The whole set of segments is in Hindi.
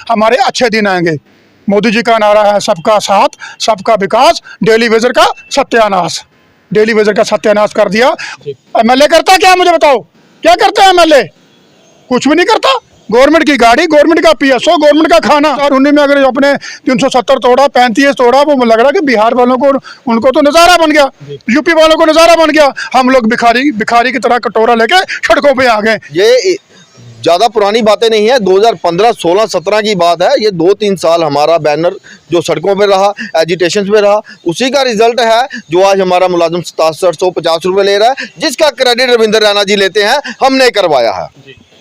हमारे अच्छे दिन आएंगे। मोदी जी का नारा है सबका साथ सबका विकास, डेली वेजर का सत्यानाश। डेली वेजर का सत्यानाश कर दिया। एमएलए करता क्या, मुझे बताओ, क्या करता है एमएलए? कुछ भी नहीं करता। गवर्नमेंट की गाड़ी, गवर्नमेंट का पीएसओ, गवर्नमेंट का खाना। 2019 में अगर अपने 370 तोड़ा, 35 तोड़ा, वो लग रहा कि बिहार वालों को, उनको तो नज़ारा बन गया, यूपी वालों को नज़ारा बन गया। हम लोग भिखारी की तरह कटोरा लेके सड़कों पे आ गए। ये ज़्यादा पुरानी बातें नहीं है, 2015, 16, 17 की बात है। ये 2-3 साल हमारा बैनर जो सड़कों पे रहा, एजिटेशन पे रहा, उसी का रिजल्ट है जो आज हमारा मुलाजिम 6750 रुपये ले रहा है, जिसका क्रेडिट रविंद्र रैना जी लेते हैं। हमने करवाया है,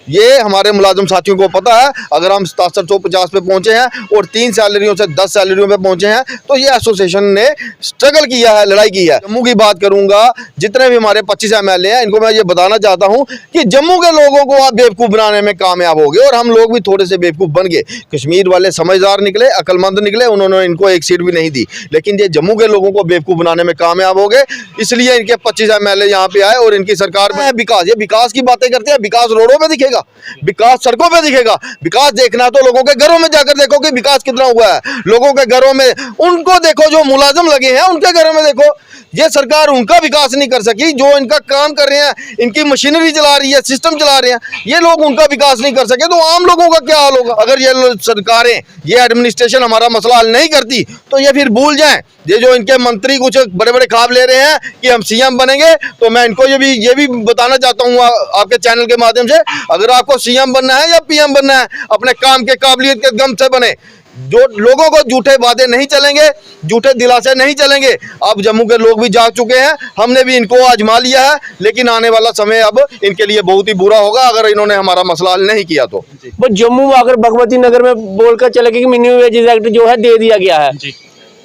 ये हमारे मुलाजिम साथियों को पता है। अगर हम 6750 पे पहुंचे हैं और 3 सैलरियों से 10 सैलरियों पे पहुंचे हैं, तो ये एसोसिएशन ने स्ट्रगल किया है, लड़ाई की है। जम्मू की बात करूंगा, जितने भी हमारे 25 एमएलए हैं, इनको मैं ये बताना चाहता हूं कि जम्मू के लोगों को आप बेवकूफ़ बनाने में कामयाब हो गए, और हम लोग भी थोड़े से बेवकूफ़ बन गए। कश्मीर वाले समझदार निकले, अक्लमंद निकले, उन्होंने इनको एक सीट भी नहीं दी, लेकिन ये जम्मू के लोगों को बेवकूफ़ बनाने में कामयाब हो गए। इसलिए इनके 25 एमएलए यहाँ पे आए और इनकी सरकार में विकास, ये विकास की बातें करते हैं। विकास रोडों में दिखेगा, विकास सड़कों पे दिखेगा। विकास देखना तो लोगों के घरों में जाकर देखो कि विकास कितना हुआ है। लोगों के घरों में उनको देखो, जो मुलाजिम लगे हैं उनके घरों में देखो। ये सरकार उनका विकास नहीं कर सकी, जो इनका काम कर रहे हैं, इनकी मशीनरी चला रही है, सिस्टम चला रहे हैं, ये लोग उनका विकास नहीं कर सके, तो आम लोगों का क्या हाल होगा? अगर ये सरकारें, ये एडमिनिस्ट्रेशन हमारा मसला हल नहीं करती, तो ये फिर भूल जाएं। ये जो इनके मंत्री कुछ बड़े बड़े ख्वाब ले रहे हैं कि हम सीएम बनेंगे, तो मैं इनको ये भी बताना चाहता हूँ आपके चैनल के माध्यम से, अगर आपको सीएम बनना है या पीएम बनना है, अपने काम के काबिलियत के दम से बने। जो लोगों को झूठे वादे नहीं चलेंगे, झूठे दिलासे नहीं चलेंगे। अब जम्मू के लोग भी जाग चुके हैं, हमने भी इनको आजमा लिया है, लेकिन आने वाला समय अब इनके लिए बहुत ही बुरा होगा अगर इन्होंने हमारा मसला हल नहीं किया तो। वो जम्मू अगर भगवती नगर में बोलकर चले गए कि मिनिमम वेजेस एक्ट जो है दे दिया गया है,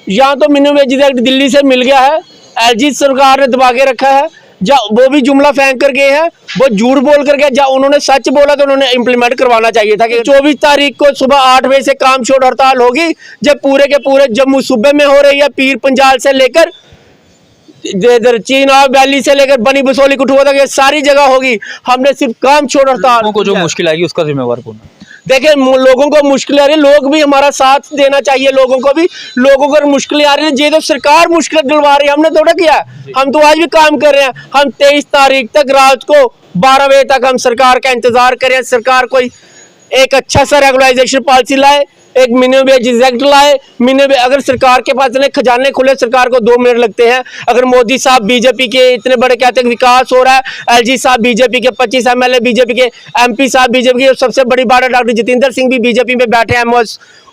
यहाँ तो मिनिमम वेजेस एक्ट दिल्ली से मिल गया है, एलजी सरकार ने दबा के रखा है। जा वो भी जुमला फेंक कर गए हैं, वो झूठ बोल कर गए। जहाँ उन्होंने सच बोला तो उन्होंने इम्प्लीमेंट करवाना चाहिए था कि 24 तारीख को सुबह 8 बजे से काम छोड़ हड़ताल होगी, जब पूरे के पूरे जम्मू सूबे में हो रही है, पीर पंजाल से लेकर इधर चीनाब वैली से लेकर बनी बसोली कुठुआ तक, ये सारी जगह होगी। हमने सिर्फ काम छोड़ हड़ताल को जो मुश्किल आएगी उसका जिम्मेवार कौन है? देखिए, लोगों को मुश्किल आ रही है, लोग भी हमारा साथ देना चाहिए। लोगों को मुश्किलें आ रही है, ये तो सरकार मुश्किल दिलवा रही है, हमने थोड़ा किया। हम तो आज भी काम कर रहे हैं। हम 23 तारीख तक रात को 12 बजे तक हम सरकार का इंतजार करें। सरकार कोई एक अच्छा सा रेगुलाइजेशन पॉलिसी लाए, एक मिनिमम वेजेस एक्ट लाए। अगर सरकार के पास इतने खजाने खुले, सरकार को 2 मिनट लगते हैं। अगर मोदी साहब बीजेपी के इतने बड़े कहते हैं विकास हो रहा है, एलजी साहब बीजेपी के, 25 एमएलए बीजेपी के, एमपी साहब बीजेपी के, सबसे बड़ी बात है डॉक्टर जितेंद्र सिंह भी बीजेपी में बैठे हैं,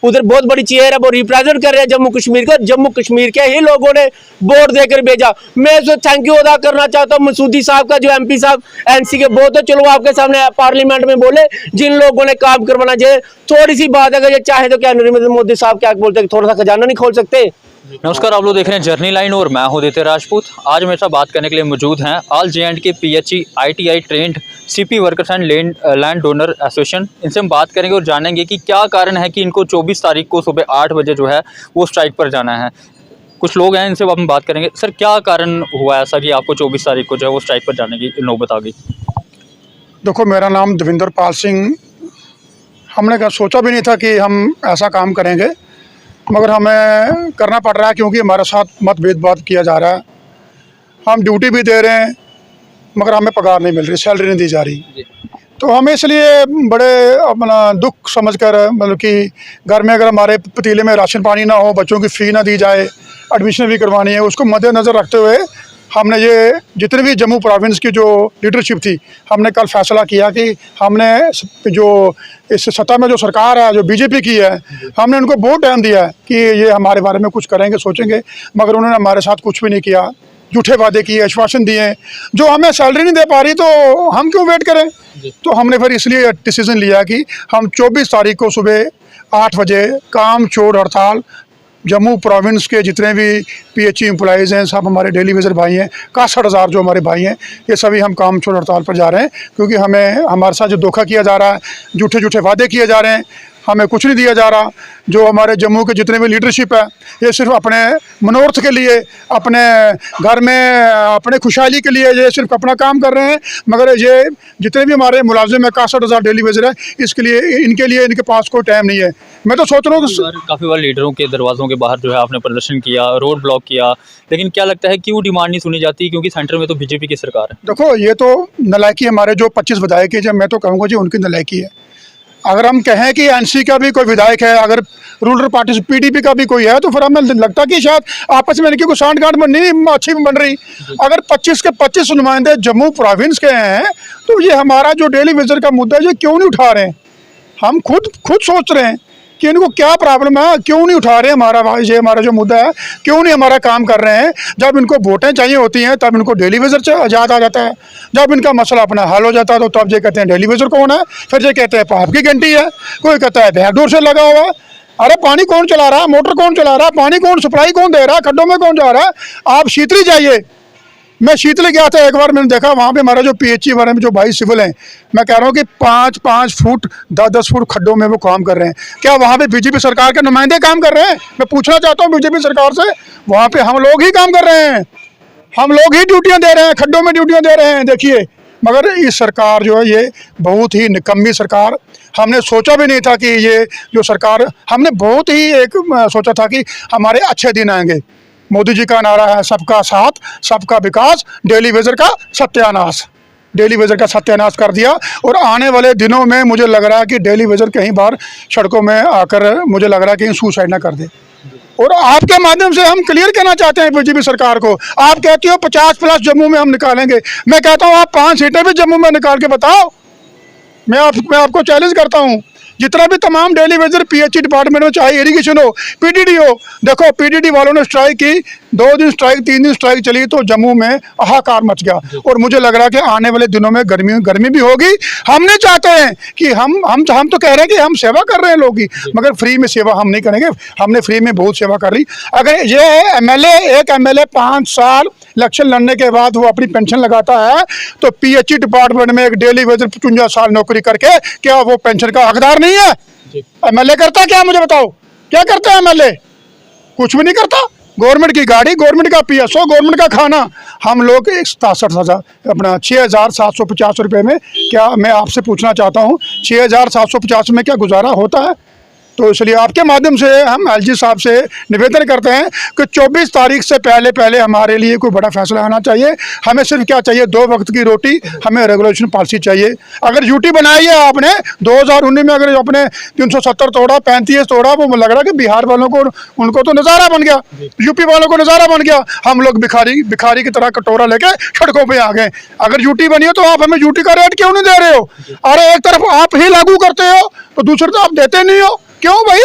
उधर बहुत बड़ी चेयर है, वो रिप्रेजेंट कर रहे हैं जम्मू कश्मीर का। जम्मू कश्मीर के ही लोगों ने वोट देकर भेजा। मैं उसको थैंक यू अदा करना चाहता हूँ मसूदी साहब का, जो एमपी साहब एनसी के, वो तो चलो आपके सामने पार्लियामेंट में बोले, जिन लोगों ने काम करवाना चाहिए। थोड़ी सी बात अगर ये चाहे तो क्या नरेंद्र मोदी साहब क्या बोलते हैं, थोड़ा सा खजाना नहीं खोल सकते? नमस्कार, आप लोग देख रहे हैं जर्नी लाइन और मैं हूं दित्य राजपूत। आज मेरे साथ बात करने के लिए मौजूद हैं all J&K PHE ITI trend CP workers and land donor association. इनसे हम बात करेंगे और जानेंगे कि क्या कारण है कि इनको 24 तारीख को सुबह 8 बजे जो है वो स्ट्राइक पर जाना है। कुछ लोग हैं, इनसे हम बात करेंगे। सर, क्या कारण हुआ ऐसा कि आपको 24 तारीख को जो है वो स्ट्राइक पर जाने की नौबत आ गई? देखो, मेरा नाम देविंदर पाल सिंह। हमने क्या सोचा भी नहीं था कि हम ऐसा काम करेंगे, मगर हमें करना पड़ रहा है क्योंकि हमारे साथ मतभेद किया जा रहा है। हम ड्यूटी भी दे रहे हैं मगर हमें पगार नहीं मिल रही, सैलरी नहीं दी जा रही। तो हम इसलिए बड़े अपना दुख समझकर, मतलब कि घर में अगर हमारे पतीले में राशन पानी ना हो, बच्चों की फ़ी ना दी जाए, एडमिशन भी करवानी है, उसको मद्देनज़र रखते हुए हमने ये जितने भी जम्मू प्रोविंस की जो लीडरशिप थी, हमने कल फैसला किया कि हमने जो इस सत्ता में जो सरकार है, जो बीजेपी की है, हमने उनको बहुत टाइम दिया है कि ये हमारे बारे में कुछ करेंगे, सोचेंगे, मगर उन्होंने हमारे साथ कुछ भी नहीं किया। झूठे वादे किए, आश्वासन दिए। जो हमें सैलरी नहीं दे पा रही तो हम क्यों वेट करें? तो हमने फिर इसलिए डिसीज़न लिया कि हम 24 तारीख को सुबह 8 बजे काम छोड़ हड़ताल, जम्मू प्रोविंस के जितने भी PHE एम्प्लॉइज़ हैं, सब हमारे डेली वेजर भाई हैं, 61,000 जो हमारे भाई हैं, ये सभी हम काम छोड़ हड़ताल पर जा रहे हैं। क्योंकि हमारे साथ जो धोखा किया जा रहा है, झूठे वादे किए जा रहे हैं, हमें कुछ नहीं दिया जा रहा। जो हमारे जम्मू के जितने भी लीडरशिप है, ये सिर्फ अपने मनोरथ के लिए, अपने घर में अपने खुशहाली के लिए ये सिर्फ अपना काम कर रहे हैं। मगर ये जितने भी हमारे मुलाजिम है, 61,000 डेली वेजर है, इसके लिए इनके पास कोई टाइम नहीं है। मैं तो सोच रहा हूँ कि काफ़ी बार लीडरों के दरवाज़ों के बाहर जो है आपने प्रदर्शन किया, रोड ब्लॉक किया, लेकिन क्या लगता है क्यों डिमांड नहीं सुनी जाती? क्योंकि सेंटर में तो बीजेपी की सरकार है। देखो, ये तो नलायकी हमारे जो 25 विधायक है, जब मैं तो कहूँगा जी उनकी नलायकी है। अगर हम कहें कि एनसी का भी कोई विधायक है, अगर रूलर पार्टी से पीडीपी का भी कोई है, तो फिर हमें लगता कि शायद आपस में इनकी कोई सांठ-गांठ नहीं अच्छी बन रही। अगर 25 के 25 नुमाइंदे जम्मू प्रोविंस के हैं, तो ये हमारा जो डेली वेजर का मुद्दा है, ये क्यों नहीं उठा रहे हैं? हम खुद सोच रहे हैं कि इनको क्या प्रॉब्लम है, क्यों नहीं उठा रहे हमारा जो मुद्दा है, क्यों नहीं हमारा काम कर रहे हैं। जब इनको वोटें चाहिए होती हैं तब इनको डेली वेजर याद आ जाता है, जब इनका मसला अपना हल हो जाता है तो तब ये कहते हैं डेली वेजर कौन है, फिर ये कहते हैं पाप की घंटी है, कोई कहता है बैकडोर से लगा हुआ है। अरे पानी कौन चला रहा है, मोटर कौन चला रहा है, पानी कौन सप्लाई कौन दे रहा है, खड्डों में कौन जा रहा है? आप शीतली जाइए। मैं शीतल गया था एक बार, मैंने देखा वहाँ पे हमारा जो पीएचई वाले में जो भाई सिविल हैं, मैं कह रहा हूँ कि 5-5 फुट 10-10 फुट खड्डों में वो काम कर रहे हैं। क्या वहाँ पे बीजेपी सरकार के नुमाइंदे काम कर रहे हैं? मैं पूछना चाहता हूँ बीजेपी सरकार से, वहाँ पे हम लोग ही काम कर रहे हैं, हम लोग ही ड्यूटियाँ दे रहे हैं, खड्डों में ड्यूटियाँ दे रहे हैं। देखिए, मगर इस सरकार जो है ये बहुत ही निकम्मी सरकार। हमने सोचा भी नहीं था कि ये जो सरकार, हमने बहुत ही एक सोचा था कि हमारे अच्छे दिन आएंगे। मोदी जी का नारा है सबका साथ सबका विकास, डेली वेजर का सत्यानाश। डेली वेजर का सत्यानाश कर दिया। और आने वाले दिनों में मुझे लग रहा है कि डेली वेजर कहीं बार सड़कों में आकर मुझे लग रहा है कि सुसाइड ना कर दे। और आपके माध्यम से हम क्लियर कहना चाहते हैं बीजेपी सरकार को, आप कहती हो 50+ जम्मू में हम निकालेंगे, मैं कहता हूँ आप 5 सीटें भी जम्मू में निकाल के बताओ। मैं आपको चैलेंज करता हूँ, जितना भी तमाम डेली वेजर पीएचई डिपार्टमेंट में, चाहे इरिगेशन हो, पीडीडी हो, देखो पीडीडी वालों ने स्ट्राइक की, 2 दिन स्ट्राइक 3 दिन स्ट्राइक चली तो जम्मू में हाहाकार मच गया। और मुझे लग रहा है कि आने वाले दिनों में गर्मी भी होगी। हम नहीं चाहते हैं कि हम तो कह रहे हैं कि हम सेवा कर रहे हैं लोगों की, मगर फ्री में सेवा हम नहीं करेंगे। हमने फ्री में बहुत सेवा कर ली। अगर ये एक एमएलए 5 साल इलेक्शन लड़ने के बाद वो अपनी पेंशन लगाता है, तो पीएचई डिपार्टमेंट में एक डेली वेजर 55 साल नौकरी करके क्या वो पेंशन का हकदार नहीं है? एमएलए करता क्या, मुझे बताओ, क्या करता है एमएलए? कुछ भी नहीं करता। गवर्नमेंट की गाड़ी, गवर्नमेंट का पीएसओ, गवर्नमेंट का खाना, हम लोग 67,000 अपना 6,750 रुपये में, क्या मैं आपसे पूछना चाहता हूँ 6,750 में क्या गुजारा होता है? तो इसलिए आपके माध्यम से हम एलजी साहब से निवेदन करते हैं कि 24 तारीख से पहले हमारे लिए कोई बड़ा फैसला आना चाहिए। हमें सिर्फ क्या चाहिए, 2 वक्त की रोटी, हमें रेगुलेशन पॉलिसी चाहिए। अगर यूटी बनाई है आपने 2019 में, अगर आपने 370 तोड़ा, 35 तोड़ा, वो लग रहा है कि बिहार वालों को, उनको तो नज़ारा बन गया, यूपी वालों को नज़ारा बन गया। हम लोग भिखारी की तरह कटोरा लेके सड़कों पर आ गए। अगर यूटी बनी हो तो आप हमें यूटी का रेट क्यों नहीं दे रहे हो? अरे एक तरफ आप ही लागू करते हो तो दूसरी तरफ आप देते नहीं हो, क्यों भाई?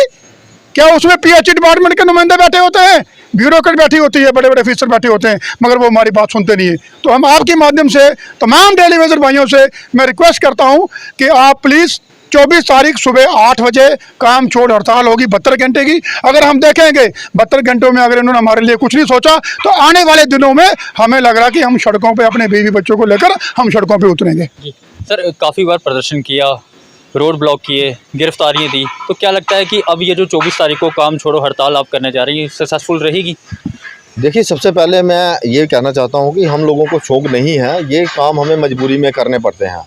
क्या उसमें पीएचई डिपार्टमेंट के नुमाइंदे बैठे होते हैं, ब्यूरोक्रेट बैठी होती है, बड़े बड़े ऑफिसर बैठे होते हैं, मगर वो हमारी बात सुनते नहीं है। तो हम आपके माध्यम से तमाम डेली वेजर भाइयों से मैं रिक्वेस्ट करता हूं कि आप प्लीज़ 24 तारीख सुबह 8 बजे काम छोड़ हड़ताल होगी 72 घंटे की। अगर हम देखेंगे 72 घंटों में अगर इन्होंने हमारे लिए कुछ नहीं सोचा, तो आने वाले दिनों में हमें लग रहा है कि हम सड़कों पर अपने बीवी बच्चों को लेकर हम सड़कों पर उतरेंगे। सर, काफ़ी बार प्रदर्शन किया, रोड ब्लॉक किए, गिरफ्तारियाँ दी, तो क्या लगता है कि अब ये जो 24 तारीख को काम छोड़ो हड़ताल आप करने जा रही हैं, सक्सेसफुल रहेगी? देखिए, सबसे पहले मैं ये कहना चाहता हूँ कि हम लोगों को शौक नहीं है, ये काम हमें मजबूरी में करने पड़ते हैं।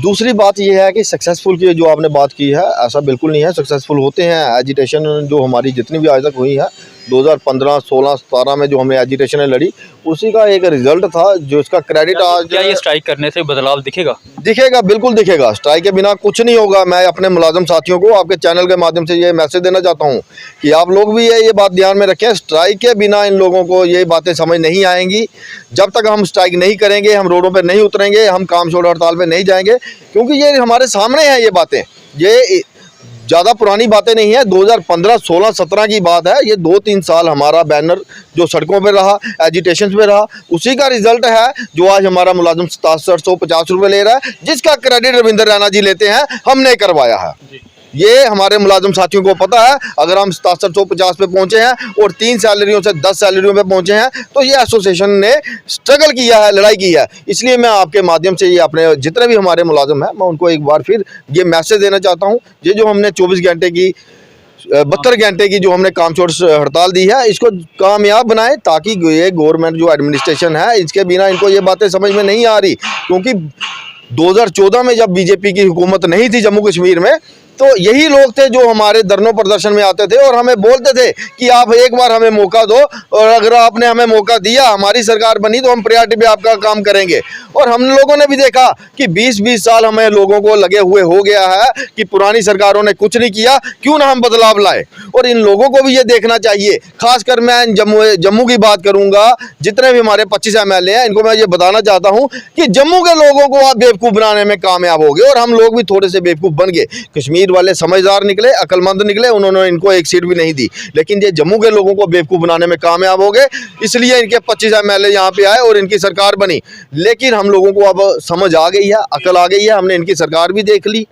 दूसरी बात ये है कि सक्सेसफुल की जो आपने बात की है, ऐसा बिल्कुल नहीं है। सक्सेसफुल होते हैं। एजिटेशन जो हमारी जितनी भी आज तक हुई है, 2015, 16, 17 में जो हमने एजिटेशन लड़ी, उसी का एक रिजल्ट था, जो इसका क्रेडिट आज। क्या ये स्ट्राइक करने से बदलाव दिखेगा? दिखेगा, बिल्कुल दिखेगा। स्ट्राइक के बिना कुछ नहीं होगा। मैं अपने मुलाजिम साथियों को आपके चैनल के माध्यम से ये मैसेज देना चाहता हूँ कि आप लोग भी ये बात ध्यान में रखें। स्ट्राइक के बिना इन लोगों को ये बातें समझ नहीं आएंगी। जब तक हम स्ट्राइक नहीं करेंगे, हम रोडों पर नहीं उतरेंगे, हम काम छोड़ हड़ताल पर नहीं जाएंगे, क्योंकि ये हमारे सामने है। ये बातें ये ज़्यादा पुरानी बातें नहीं है, 2015, 16, 17 की बात है। ये 2-3 साल हमारा बैनर जो सड़कों पे रहा, एजिटेशन पे रहा, उसी का रिजल्ट है जो आज हमारा मुलाजिम 6750 रुपये ले रहा है, जिसका क्रेडिट रविंद्र रैना जी लेते हैं। हमने करवाया है। ये हमारे मुलाजिम साथियों को पता है। अगर हम 6750 पे पहुंचे हैं और 3 सैलरियों से 10 सैलरियों पे पहुंचे हैं तो ये एसोसिएशन ने स्ट्रगल किया है, लड़ाई की है। इसलिए मैं आपके माध्यम से ये अपने जितने भी हमारे मुलाजिम हैं मैं उनको एक बार फिर ये मैसेज देना चाहता हूँ, ये जो हमने 24 घंटे की 72 घंटे की जो हमने कामचोर हड़ताल दी है इसको कामयाब बनाएं, ताकि ये गवर्नमेंट जो एडमिनिस्ट्रेशन है इसके बिना इनको ये बातें समझ में नहीं आ रही। क्योंकि 2014 में जब बीजेपी की हुकूमत नहीं थी जम्मू कश्मीर में, तो यही लोग थे जो हमारे धरनों प्रदर्शन में आते थे और हमें बोलते थे कि आप एक बार हमें मौका दो, और अगर आपने हमें मौका दिया, हमारी सरकार बनी तो हम प्रायोरिटी पे आपका काम करेंगे। और हम लोगों ने भी देखा कि 20-20 साल हमें लोगों को लगे हुए हो गया है कि पुरानी सरकारों ने कुछ नहीं किया, क्यों ना हम बदलाव लाए। और इन लोगों को भी ये देखना चाहिए, खासकर मैं जम्मू की बात करूंगा, जितने भी हमारे 25 MLA हैं इनको मैं ये बताना चाहता हूँ कि जम्मू के लोगों को आप बेवकूफ़ बनाने में कामयाब हो गए और हम लोग भी थोड़े से बेवकूफ़ बन गए। कश्मीर वाले समझदार निकले, अक्लमंद निकले, उन्होंने इनको एक सीट भी नहीं दी, लेकिन ये जम्मू के लोगों को बेवकूफ़ बनाने में कामयाब हो गए। इसलिए इनके 25 MLA यहाँ पे आए और इनकी सरकार बनी। लेकिन हम लोगों को अब समझ आ गई है, अकल आ गई है, हमने इनकी सरकार भी देख ली,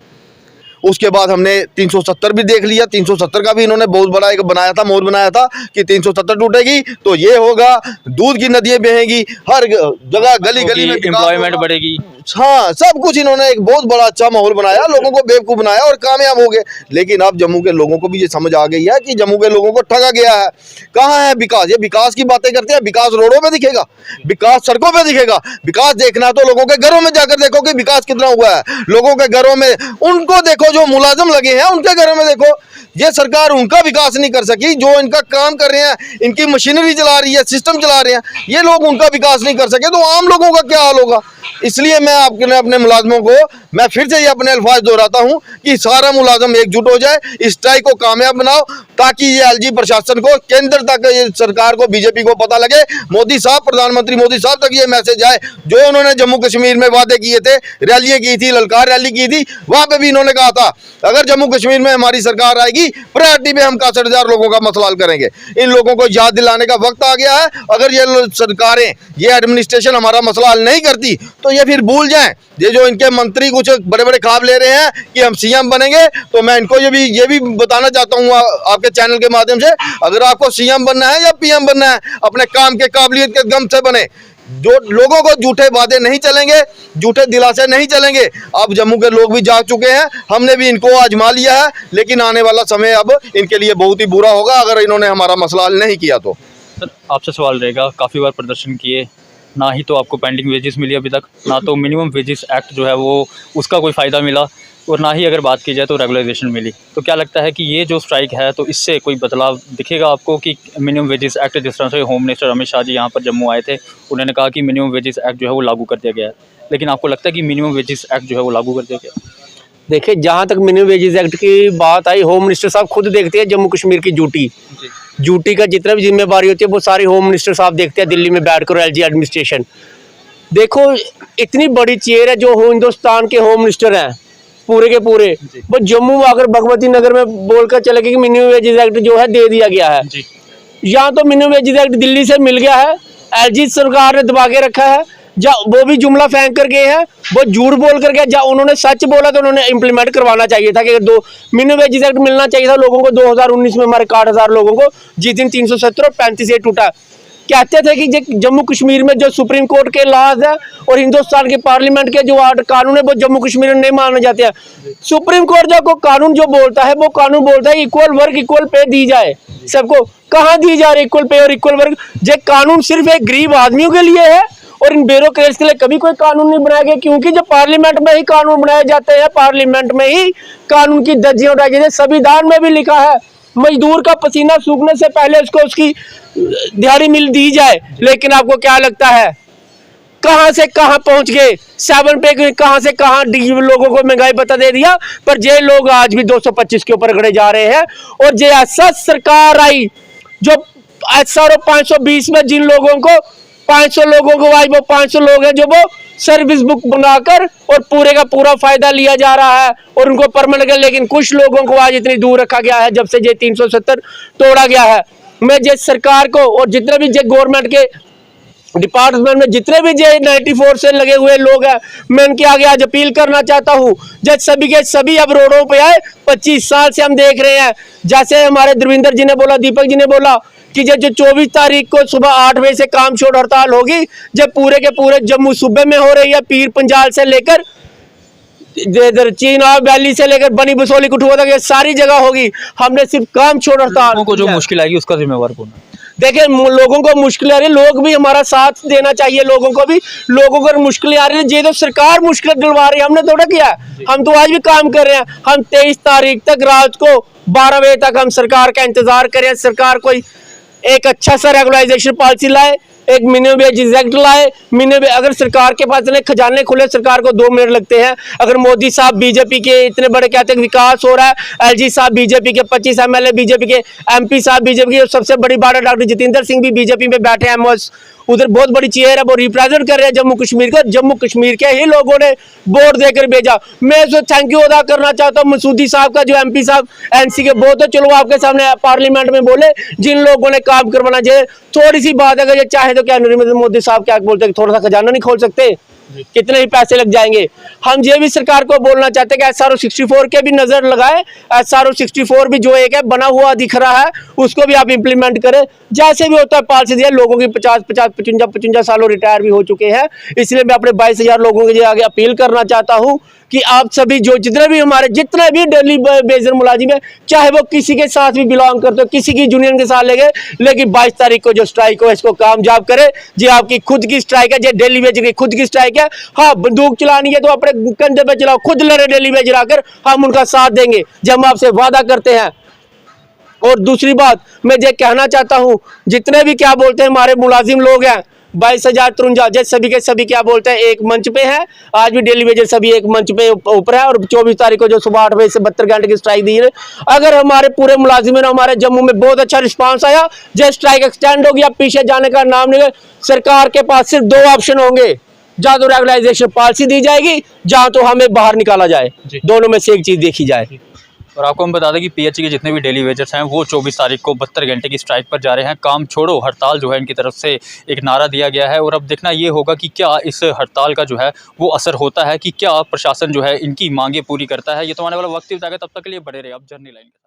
उसके बाद हमने 370 भी देख लिया। 370 का भी इन्होंने बहुत बड़ा एक बनाया था, मोड़ बनाया था कि 370 टूटेगी तो ये होगा, दूध की नदियाँ बहेंगी, हर जगह गली गली में एम्प्लॉयमेंट बढ़ेगी। हाँ, सब कुछ इन्होंने एक बहुत बड़ा अच्छा माहौल बनाया, लोगों को बेवकूफ़ बनाया और कामयाब हो गए। लेकिन अब जम्मू के लोगों को भी ये समझ आ गई है कि जम्मू के लोगों को ठगा गया है। कहाँ है विकास? ये विकास की बातें करते हैं, विकास रोडों पे दिखेगा, विकास सड़कों पे दिखेगा। विकास देखना तो लोगों के घरों में जाकर देखो कि विकास कितना हुआ है। लोगों के घरों में उनको देखो, जो मुलाजिम लगे हैं उनके घरों में देखो। ये सरकार उनका विकास नहीं कर सकी, जो इनका काम कर रहे हैं, इनकी मशीनरी चला रही है, सिस्टम चला रहे हैं, ये लोग उनका विकास नहीं कर सके तो आम लोगों का क्या हाल होगा। इसलिए मैं अपने मुलाजमों को मैं फिर से ये अपने अल्फाज दोहराता हूँ कि सारा मुलाजम एकजुट हो जाए, इस स्ट्राइक को कामयाब बनाओ, ताकि ये एलजी प्रशासन को, केंद्र तक, ये सरकार को, बीजेपी को पता लगे, मोदी साहब, प्रधानमंत्री मोदी साहब तक ये मैसेज आए। जो उन्होंने जम्मू कश्मीर में वादे किए थे, रैलियां की थी, ललकार रैली की थी, वहां पे भी इन्होंने कहा था अगर जम्मू कश्मीर में हमारी सरकार आएगी प्रायोरिटी पे हम 61,000 लोगों का मसला हल करेंगे। इन लोगों को याद दिलाने का वक्त आ गया है। अगर ये सरकारें, ये एडमिनिस्ट्रेशन हमारा मसला हल नहीं करती तो ये फिर भूल जाएं। ये जो इनके मंत्री कुछ बड़े बड़े ख्वाब ले रहे हैं कि हम सीएम बनेंगे, तो मैं इनको ये भी बताना चाहता हूँ आपके चैनल के माध्यम से, अगर आपको सीएम बनना है या पीएम बनना है, अपने काम के काबिलियत के दम से बने। जो लोगों को झूठे वादे नहीं चलेंगे, झूठे दिलासे नहीं चलेंगे। अब जम्मू के लोग भी जाग चुके हैं, हमने भी इनको आजमा लिया है, लेकिन आने वाला समय अब इनके लिए बहुत ही बुरा होगा अगर इन्होंने हमारा मसला हल नहीं किया तो। सर, आपसे सवाल रहेगा, काफ़ी बार प्रदर्शन किए, ना ही तो आपको पेंडिंग वेजेस मिली अभी तक, ना तो मिनिमम वेजेस एक्ट जो है वो उसका कोई फ़ायदा मिला, और ना ही अगर बात की जाए तो रेगुलराइजेशन मिली। तो क्या लगता है कि ये जो स्ट्राइक है तो इससे कोई बदलाव दिखेगा आपको कि मिनिमम वेजेस एक्ट, जिस तरह से होम मिनिस्टर अमित शाह जी यहाँ पर जम्मू आए थे, उन्होंने कहा कि मिनिमम वेजेस एक्ट जो है वो लागू कर दिया गया है, लेकिन आपको लगता है कि मिनिमम वेजेस एक्ट जो है वो लागू कर दिया गया? देखिए, जहाँ तक मिनिमम वेजेस एक्ट की बात आई, होम मिनिस्टर साहब खुद देखते हैं जम्मू कश्मीर की ड्यूटी का जितना भी जिम्मेवारी होती है वो सारी होम मिनिस्टर साहब देखते हैं दिल्ली में बैठकर, एलजी एडमिनिस्ट्रेशन। देखो, इतनी बड़ी चेयर है, जो हिंदुस्तान के होम मिनिस्टर हैं पूरे के पूरे, वो जम्मू आकर भगवती नगर में बोलकर चले गए कि मिनिमम वेजेस एक्ट जो है दे दिया गया है। यहाँ तो मिनिमम वेजेस एक्ट दिल्ली से मिल गया है, एलजी सरकार ने दबा के रखा है। जा वो भी जुमला फेंक कर गए हैं, वो झूठ बोल कर गए। जहाँ उन्होंने सच बोला तो उन्होंने इम्प्लीमेंट करवाना चाहिए था कि मिनिमम वेजेस एक्ट मिलना चाहिए था लोगों को। 2019 में हमारे 61,000 लोगों को, जिस दिन 370 और 35 टूटा, कहते थे कि जम्मू कश्मीर में जो सुप्रीम कोर्ट के लॉज है और हिंदुस्तान के पार्लियामेंट के जो कानून है वो जम्मू कश्मीर में नहीं माने जाते हैं। सुप्रीम कोर्ट जो कानून जो बोलता है वो कानून बोलता है इक्वल वर्क इक्वल पे दी जाए सबको। कहाँ दी जा रही इक्वल पे और इक्वल वर्क? ये कानून सिर्फ एक गरीब आदमियों के लिए है और इन ब्यूरोक्रेट्स के लिए कभी कोई कानून नहीं बनाया गया, क्योंकि जब पार्लियामेंट में ही कानून बनाए जाते हैं, पार्लियामेंट में ही कानून की धज्जियां उठाई जाती है। संविधान में भी लिखा है मजदूर का पसीना सूखने से पहले उसको उसकी दिहाड़ी मिल दी जाए। लेकिन आपको क्या लगता है कहां से कहां पहुंच गए? 7 पे कहां से कहां लोगों को महंगाई पता दे दिया, पर ये लोग आज भी 225 के ऊपर खड़े जा रहे हैं। और ये ऐसा सरकार आई जो SRO 520 में जिन लोगों को 500 लोगों को आज वो 500 लोग हैं जो वो सर्विस बुक बनाकर और पूरे का पूरा फायदा लिया जा रहा है और उनको परमानेंट। लेकिन कुछ लोगों को आज इतनी दूर रखा गया है जब से ये 370 तोड़ा गया है। मैं जिस सरकार को और जितने भी गवर्नमेंट के डिपार्टमेंट में जितने भी जे 94 से लगे हुए लोग हैं, मैं उनके आगे आज अपील करना चाहता हूं, जब सभी के सभी अब रोडों पे आए। 25 साल से हम देख रहे हैं, जैसे हमारे धर्मेंद्र जी ने बोला, दीपक जी ने बोला कि जो 24 तारीख को सुबह 8 बजे से काम छोड़ हड़ताल होगी, जब पूरे के पूरे जम्मू सूबे में हो रही है, पीर पंजाल से लेकर इधर चीनाब वैली से लेकर बनी बसोली कठुआ तक, ये सारी जगह होगी। हमने सिर्फ काम छोड़ हड़ताल लोगों को जो मुश्किल आएगी उसका जिम्मेवार कौन है? देखिए, लोगों को मुश्किल आ रही है, लोग भी हमारा साथ देना चाहिए। लोगों को भी, लोगों को मुश्किलें आ रही है, ये तो सरकार मुश्किल दिलवा रही है, हमने थोड़ा किया है। हम तो आज भी काम कर रहे हैं। हम 23 तारीख तक रात को 12 बजे तक हम सरकार का इंतजार करें, सरकार कोई एक अच्छा सा रेगुलाइजेशन पॉलिसी लाए, एक मिनिमम वेज एक्ट लाए। मिनिमम, अगर सरकार के पास इतने खजाने खुले, सरकार को 2 मिनट लगते हैं। अगर मोदी साहब बीजेपी के इतने बड़े कहते हैं विकास हो रहा है, एलजी साहब बीजेपी के, 25 एमएलए बीजेपी के, एमपी साहब बीजेपी के, सबसे बड़ी बात है डॉक्टर जितेंद्र सिंह भी बीजेपी में बैठे हैं, उधर बहुत बड़ी चेयर है, वो रिप्रेजेंट कर रहे हैं जम्मू कश्मीर को। जम्मू कश्मीर के ही लोगों ने वोट देकर भेजा। मैं उसको थैंक यू अदा करना चाहता हूँ मसूदी साहब का, जो एमपी साहब एनसी के बहुत है, चलो आपके सामने पार्लियामेंट में बोले, जिन लोगों ने काम करवाना चाहिए। थोड़ी सी बात अगर ये चाहे तो क्या नरेंद्र मोदी साहब क्या बोलते हैं, थोड़ा सा खजाना नहीं खोल सकते? कितने ही पैसे लग जाएंगे। हम ये भी सरकार को बोलना चाहते हैं कि SRO 64 के भी नजर लगाए। SRO 64 भी जो एक है बना हुआ दिख रहा है, उसको भी आप इंप्लीमेंट करें। जैसे भी होता है पॉलिसी दिया, लोगों की 55 सालों रिटायर भी हो चुके हैं। इसलिए मैं अपने 22,000 लोगों के आगे अपील करना चाहता हूं कि आप सभी जो जितने भी हमारे जितने भी डेली बेजर मुलाजिम है, चाहे वो किसी के साथ भी बिलोंग करते हो, किसी की यूनियन के साथ लगे, लेकिन 22 तारीख को जो स्ट्राइक हो इसको कामयाब करे। जी आपकी खुद की स्ट्राइक है, जो डेली वेज की खुद की स्ट्राइक है। हाँ, बंदूक चलानी है तो अपने कंधे पे चलाओ, खुद लड़े डेली वेज लाकर, हम उनका साथ देंगे, जब हम आपसे वादा करते हैं। और दूसरी बात मैं ये कहना चाहता हूं, जितने भी क्या बोलते हैं हमारे मुलाजिम लोग हैं, 22,053 जज सभी के सभी क्या बोलते हैं एक मंच पे है। आज भी डेली वेजर सभी एक मंच पे ऊपर है। और 24 तारीख को जो सुबह 8 बजे से 72 घंटे की स्ट्राइक दी है, अगर हमारे पूरे मुलाजिम हमारे जम्मू में बहुत अच्छा रिस्पांस आया, जब स्ट्राइक एक्सटेंड होगी, अब पीछे जाने का नाम नहीं है। सरकार के पास सिर्फ 2 ऑप्शन होंगे, जहाँ तो रेगुलाइजेशन पॉलिसी दी जाएगी, जहाँ तो हमें बाहर निकाला जाए, दोनों में से एक चीज देखी जाए। और आपको हम बता दें कि पीएचई के जितने भी डेली वेजर्स हैं वो 24 तारीख को 72 घंटे की स्ट्राइक पर जा रहे हैं। काम छोड़ो हड़ताल जो है इनकी तरफ से एक नारा दिया गया है। और अब देखना ये होगा कि क्या इस हड़ताल का जो है वो असर होता है, कि क्या प्रशासन जो है इनकी मांगे पूरी करता है। ये तो आने वाला वक्त ही बताएगा। तब तक के लिए बड़े रहे आप जर्नी लाइन के साथ।